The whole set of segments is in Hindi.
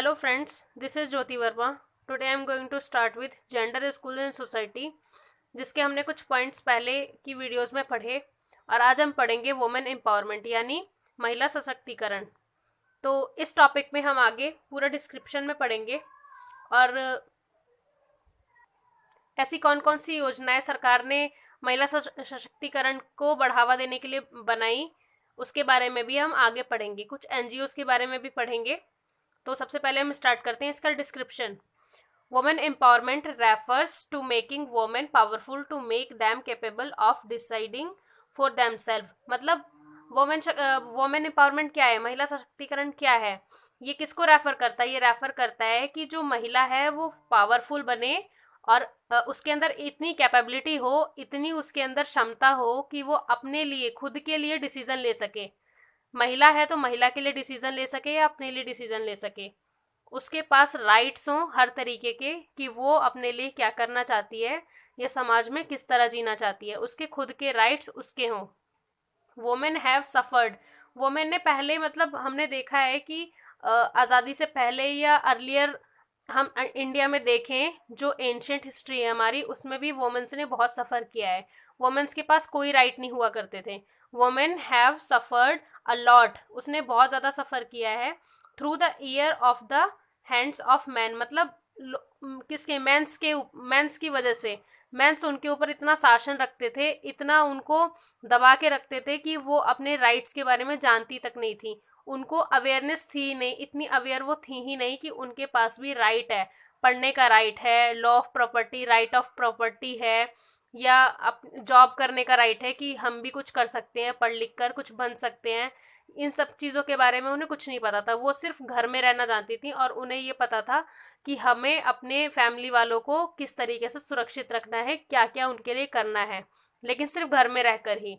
Hello friends, this is Jyoti Verma. Today I am going to start with Gender, School and Society, जिसके हमने कुछ पॉइंट्स पहले की वीडियोस में पढ़े और आज हम पढ़ेंगे वुमेन एम्पावरमेंट यानी महिला सशक्तिकरण। तो इस टॉपिक में हम आगे पूरा डिस्क्रिप्शन में पढ़ेंगे और ऐसी कौन कौन सी योजनाएं सरकार ने महिला सशक्तिकरण को बढ़ावा देने के लिए बनाई उसके बारे में भी हम आगे पढ़ेंगे। कुछ एनजीओज के बारे में भी पढ़ेंगे। तो सबसे पहले हम स्टार्ट करते हैं इसका description. Women empowerment refers to making women powerful to make them capable of deciding for themselves. मतलब वुमेन एम्पावरमेंट क्या है, महिला सशक्तिकरण क्या है, ये किसको रेफर करता है? ये रेफर करता है कि जो महिला है वो पावरफुल बने और उसके अंदर इतनी कैपेबिलिटी हो, इतनी उसके अंदर क्षमता हो कि वो अपने लिए, खुद के लिए डिसीजन ले सके। महिला है तो महिला के लिए डिसीजन ले सके या अपने लिए डिसीजन ले सके। उसके पास राइट्स हों हर तरीके के कि वो अपने लिए क्या करना चाहती है या समाज में किस तरह जीना चाहती है, उसके खुद के राइट्स उसके हों। Women have suffered. वुमेन ने पहले, मतलब हमने देखा है कि आज़ादी से पहले या अर्लियर हम इंडिया में देखें, जो एंशियंट हिस्ट्री है हमारी, उसमें भी वुमेन्स ने बहुत सफ़र किया है। वुमेन्स के पास कोई राइट नहीं हुआ करते थे। Women have suffered a lot. उसने बहुत ज़्यादा सफ़र किया है। Through the year of the hands of man, मतलब किसके? मेंस की वजह से। मेंस उनके ऊपर इतना शासन रखते थे, इतना उनको दबा के रखते थे कि वो अपने राइट्स के बारे में जानती तक नहीं थी। उनको अवेयरनेस थी नहीं, इतनी अवेयर वो थी ही नहीं कि उनके पास भी राइट है। पढ़ने का राइट है, law of property, right of property है, या जॉब करने का राइट है कि हम भी कुछ कर सकते हैं, पढ़ लिख कर कुछ बन सकते हैं। इन सब चीज़ों के बारे में उन्हें कुछ नहीं पता था। वो सिर्फ घर में रहना जानती थी और उन्हें ये पता था कि हमें अपने फैमिली वालों को किस तरीके से सुरक्षित रखना है, क्या क्या उनके लिए करना है, लेकिन सिर्फ घर में रहकर ही।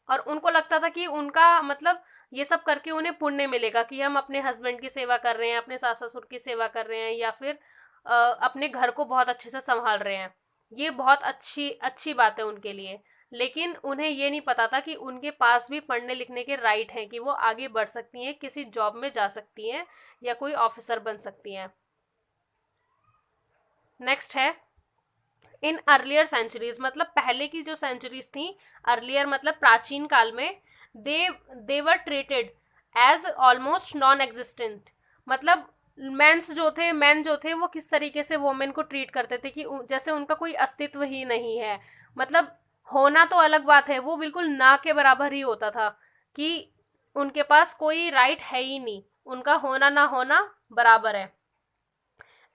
और उनको लगता था कि उनका, मतलब ये सब करके उन्हें पुण्य मिलेगा कि हम अपने हस्बैंड की सेवा कर रहे हैं, अपने सास ससुर की सेवा कर रहे हैं, या फिर अपने घर को बहुत अच्छे से संभाल रहे हैं। ये बहुत अच्छी बात है उनके लिए। लेकिन उन्हें ये नहीं पता था कि उनके पास भी पढ़ने लिखने के राइट हैं, कि वो आगे बढ़ सकती हैं, किसी जॉब में जा सकती हैं या कोई ऑफिसर बन सकती हैं। नेक्स्ट है इन अर्लियर सेंचुरीज, मतलब पहले की जो सेंचुरीज थी, अर्लियर मतलब प्राचीन काल में, they were treated as almost non existent. मतलब मैन जो थे वो किस तरीके से वुमेन को ट्रीट करते थे कि जैसे उनका कोई अस्तित्व ही नहीं है। मतलब होना तो अलग बात है, वो बिल्कुल ना के बराबर ही होता था कि उनके पास कोई राइट है ही नहीं, उनका होना ना होना बराबर है।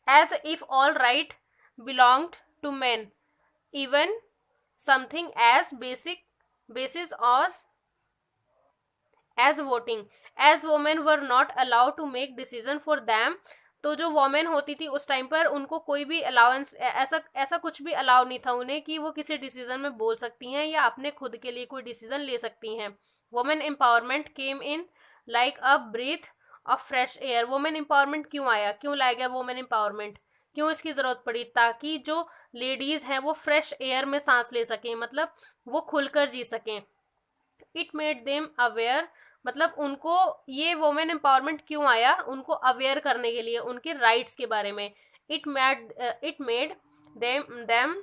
As if all right belonged to men, even something as basis or as voting, as women were not allowed to make decision for them। तो जो वोमेन होती थी उस टाइम पर, उनको कोई भी अलाउंस, ऐसा कुछ भी अलाउ नहीं था उन्हें कि वो किसी डिसीजन में बोल सकती हैं या अपने खुद के लिए कोई डिसीजन ले सकती हैं। Women empowerment came in like a breath of fresh air. Women empowerment क्यों आया, क्यों लाया गया वुमेन एम्पावरमेंट, क्यों इसकी जरूरत पड़ी? ताकि जो लेडीज हैं वो फ्रेश एयर में सांस ले सकें, मतलब वो खुलकर जी सकें। इट मेड देम अवेयर, मतलब उनको ये वुमेन एम्पावरमेंट क्यों आया? उनको अवेयर करने के लिए उनके राइट्स के बारे में। It made them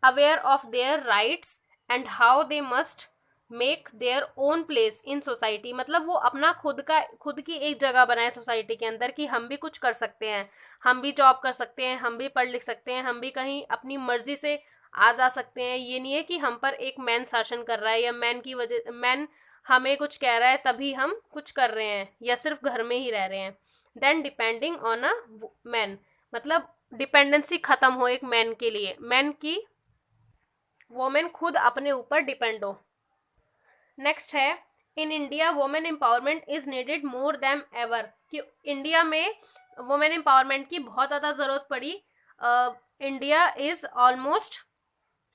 aware of their rights and how they must make their own place in society. मतलब वो अपना खुद की एक जगह बनाए सोसाइटी के अंदर कि हम भी कुछ कर सकते हैं, हम भी जॉब कर सकते हैं, हम भी पढ़ लिख सकते हैं, हम भी कहीं अपनी मर्जी से आ जा सकते हैं। ये नहीं है कि हम पर एक मैन शासन कर रहा है या मैन हमें कुछ कह रहा है तभी हम कुछ कर रहे हैं या सिर्फ घर में ही रह रहे हैं। Then depending on a man, मतलब डिपेंडेंसी खत्म हो एक मैन के लिए, मैन की वोमेन खुद अपने ऊपर डिपेंड हो। नेक्स्ट है in India women empowerment is needed more than ever. कि इंडिया में वुमेन एम्पावरमेंट की बहुत ज़्यादा ज़रूरत पड़ी। India is almost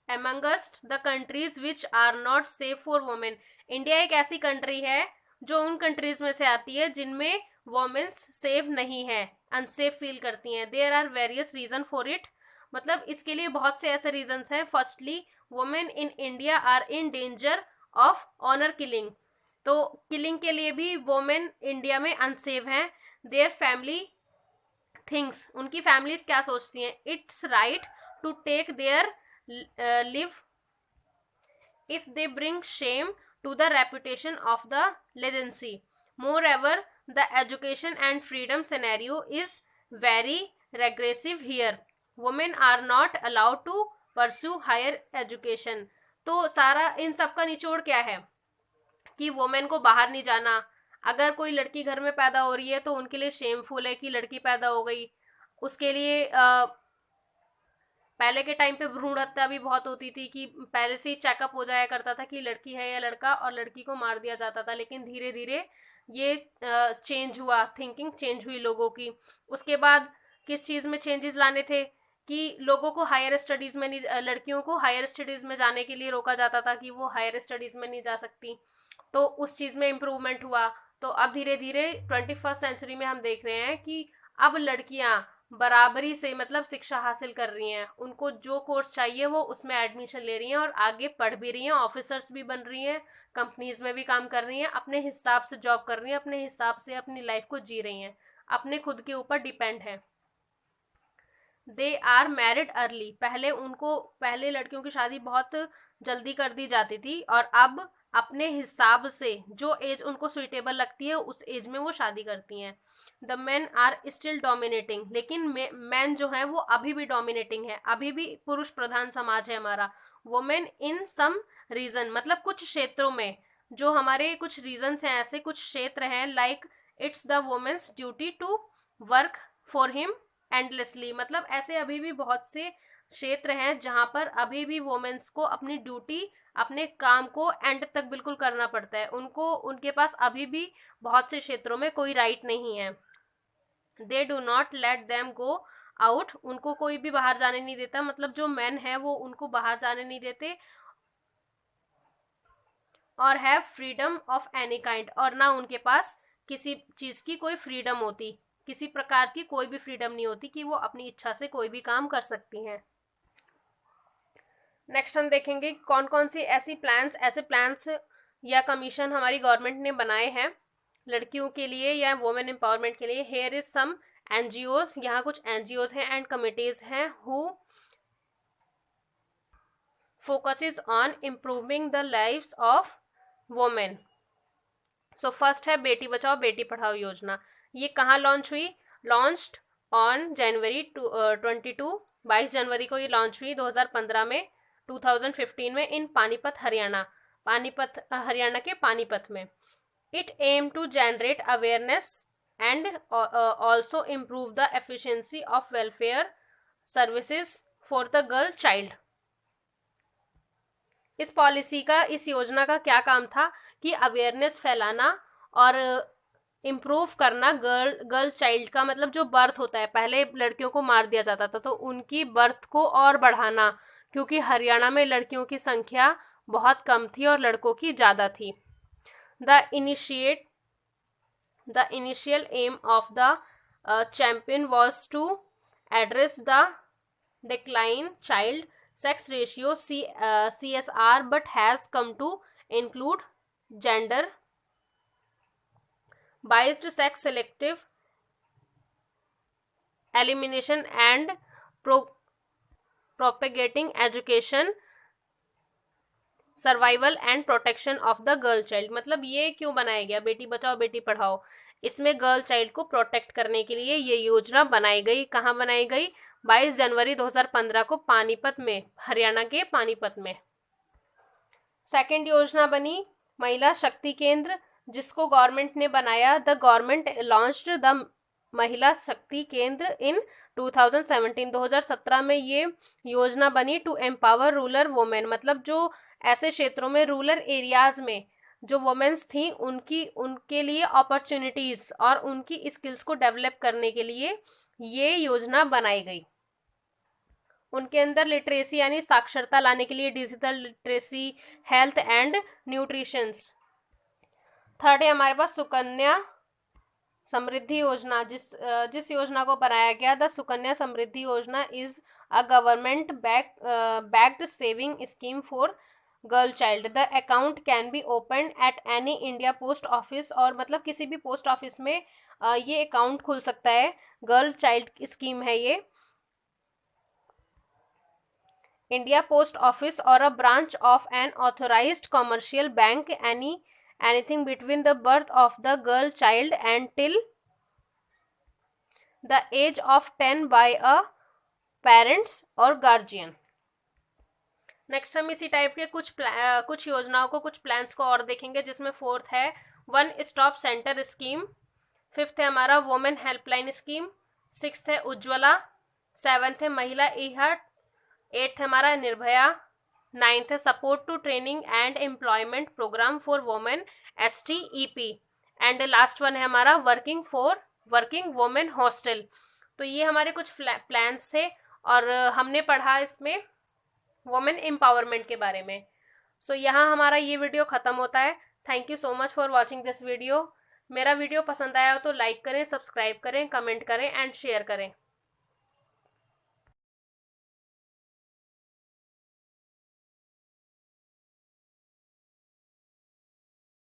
amongst the countries which are not safe for women। India एक ऐसी कंट्री है जो उन कंट्रीज में से आती है जिनमें वोमेन्स सेफ नहीं है, अनसेफ फील करती हैं। There are various reason for it, मतलब इसके लिए बहुत से ऐसे रीजंस हैं। Firstly, women in India are in danger of honour killing. तो किलिंग के लिए भी वोमेन इंडिया में अनसेफ हैं। देयर फैमिली थिंग्स, उनकी फैमिलीज क्या सोचती हैं, it's right to take their life if they bring shame to the reputation of the legacy. Moreover, the education and freedom scenario is very regressive here. Women are not allowed to pursue higher education. तो सारा इन सब का निचोड़ क्या है कि वुमेन को बाहर नहीं जाना, अगर कोई लड़की घर में पैदा हो रही है तो उनके लिए शेमफुल है कि लड़की पैदा हो गई, उसके लिए पहले के टाइम पे भ्रूण हत्या भी बहुत होती थी कि पहले से ही चेकअप हो जाया करता था कि लड़की है या लड़का, और लड़की को मार दिया जाता था। लेकिन धीरे धीरे ये चेंज हुआ, थिंकिंग चेंज हुई लोगों की। उसके बाद किस चीज में चेंजेस लाने थे कि लोगों को हायर स्टडीज में नहीं, लड़कियों को हायर स्टडीज में जाने के लिए रोका जाता था कि वो हायर स्टडीज में नहीं जा सकती, तो उस चीज में इम्प्रूवमेंट हुआ। तो अब धीरे धीरे 21st सेंचुरी में हम देख रहे हैं कि अब लड़कियां बराबरी से मतलब शिक्षा हासिल कर रही हैं, उनको जो कोर्स चाहिए वो उसमें एडमिशन ले रही हैं और आगे पढ़ भी रही हैं, ऑफिसर्स भी बन रही हैं, कंपनीज में भी काम कर रही हैं, अपने हिसाब से जॉब कर रही हैं, अपने हिसाब से अपनी लाइफ को जी रही हैं, अपने खुद के ऊपर डिपेंड है। दे आर मैरिड अर्ली, पहले लड़कियों की शादी बहुत जल्दी कर दी जाती थी और अब अपने हिसाब से जो एज उनको सुइटेबल लगती है उस एज में वो शादी करती हैं। The men are still dominating, लेकिन मैन जो है वो अभी भी डोमिनेटिंग है, अभी भी पुरुष प्रधान समाज है हमारा। वुमेन इन सम रीजन, मतलब कुछ क्षेत्रों में, जो हमारे कुछ रीजन्स हैं, ऐसे कुछ क्षेत्र हैं, like it's the women's duty to work for him endlessly, मतलब ऐसे अभी भी बहुत से क्षेत्र हैं जहां पर अभी भी वुमेन्स को अपनी ड्यूटी, अपने काम को एंड तक बिल्कुल करना पड़ता है, उनको उनके पास अभी भी बहुत से क्षेत्रों में कोई राइट नहीं है। They do not let them go out, उनको कोई भी बाहर जाने नहीं देता, मतलब जो मैन है वो उनको बाहर जाने नहीं देते, और have freedom of any kind, और ना उनके पास किसी चीज की कोई फ्रीडम होती, किसी प्रकार की कोई भी फ्रीडम नहीं होती कि वो अपनी इच्छा से कोई भी काम कर सकती हैं। नेक्स्ट हम देखेंगे कौन कौन सी ऐसे प्लान्स या कमीशन हमारी गवर्नमेंट ने बनाए हैं लड़कियों के लिए या वुमेन एम्पावरमेंट के लिए। हेयर इज सम एनजीओज, यहाँ कुछ एनजीओज हैं एंड कमिटीज हैं who focuses on improving the lives of women. So first है बेटी बचाओ बेटी पढ़ाओ योजना। ये कहाँ लॉन्च हुई? लॉन्च्ड ऑन जनवरी 22 जनवरी को ये लॉन्च हुई 2015 में, 2015 में इन पानीपत हरियाणा, हरियाणा के पानीपत में। It aim to generate awareness and also improve the efficiency of welfare services for the girl child. इस पॉलिसी का, इस योजना का क्या काम था कि अवेयरनेस फैलाना और इम्प्रूव करना गर्ल चाइल्ड का, मतलब जो बर्थ होता है, पहले लड़कियों को मार दिया जाता था तो उनकी बर्थ को और बढ़ाना, क्योंकि हरियाणा में लड़कियों की संख्या बहुत कम थी और लड़कों की ज्यादा थी। The initial aim of the champion was to address the decline child sex ratio CSR but has come to include gender biased sex selective elimination and propagating education survival and protection of the girl child. मतलब ये क्यों बनाया गया बेटी बचाओ बेटी पढ़ाओ? इसमें गर्ल चाइल्ड को प्रोटेक्ट करने के लिए ये योजना बनाई गई। कहाँ बनाई गई? 22 जनवरी 2015 को पानीपत में, हरियाणा के पानीपत में। सेकेंड योजना बनी महिला शक्ति केंद्र, जिसको गवर्नमेंट ने बनाया। द गवर्नमेंट लॉन्च्ड द महिला शक्ति केंद्र इन 2017 में ये योजना बनी टू एम्पावर रूरल वुमेन, मतलब जो ऐसे क्षेत्रों में, रूरल एरियाज में जो वुमेन्स थी उनके लिए अपॉर्चुनिटीज और उनकी स्किल्स को डेवलप करने के लिए ये योजना बनाई गई। उनके अंदर लिटरेसी यानी साक्षरता लाने के लिए, digital literacy, health and nutritions. Third है हमारे पास सुकन्या समृद्धि योजना, जिस योजना को बनाया गया। द सुकन्या समृद्धि योजना is a government backed saving scheme for girl child. The account can be open at any India post office, और मतलब किसी भी पोस्ट ऑफिस में ये अकाउंट खुल सकता है। गर्ल चाइल्ड स्कीम है ये। इंडिया पोस्ट ऑफिस और a branch of an authorised commercial bank anything between the birth of the girl child and till the age of 10 by a parents or guardian। Next हम इसी टाइप के कुछ योजनाओं को, कुछ प्लान्स को और देखेंगे, जिसमें फोर्थ है one stop centre scheme, fifth है हमारा वुमेन हेल्पलाइन स्कीम, सिक्स्थ है उज्ज्वला, सेवंथ है महिला ई-हार्ट, एट्थ है हमारा निर्भया, नाइन्थ है support to training and employment programme for women STEP, and last one है हमारा वर्किंग वुमेन हॉस्टल। तो ये हमारे कुछ प्लान्स थे और हमने पढ़ा इसमें वुमेन एम्पावरमेंट के बारे में। सो यहाँ हमारा ये वीडियो खत्म होता है। Thank you so much for watching this video. मेरा वीडियो पसंद आया हो तो लाइक करें, सब्सक्राइब करें, कमेंट करें एंड शेयर करें।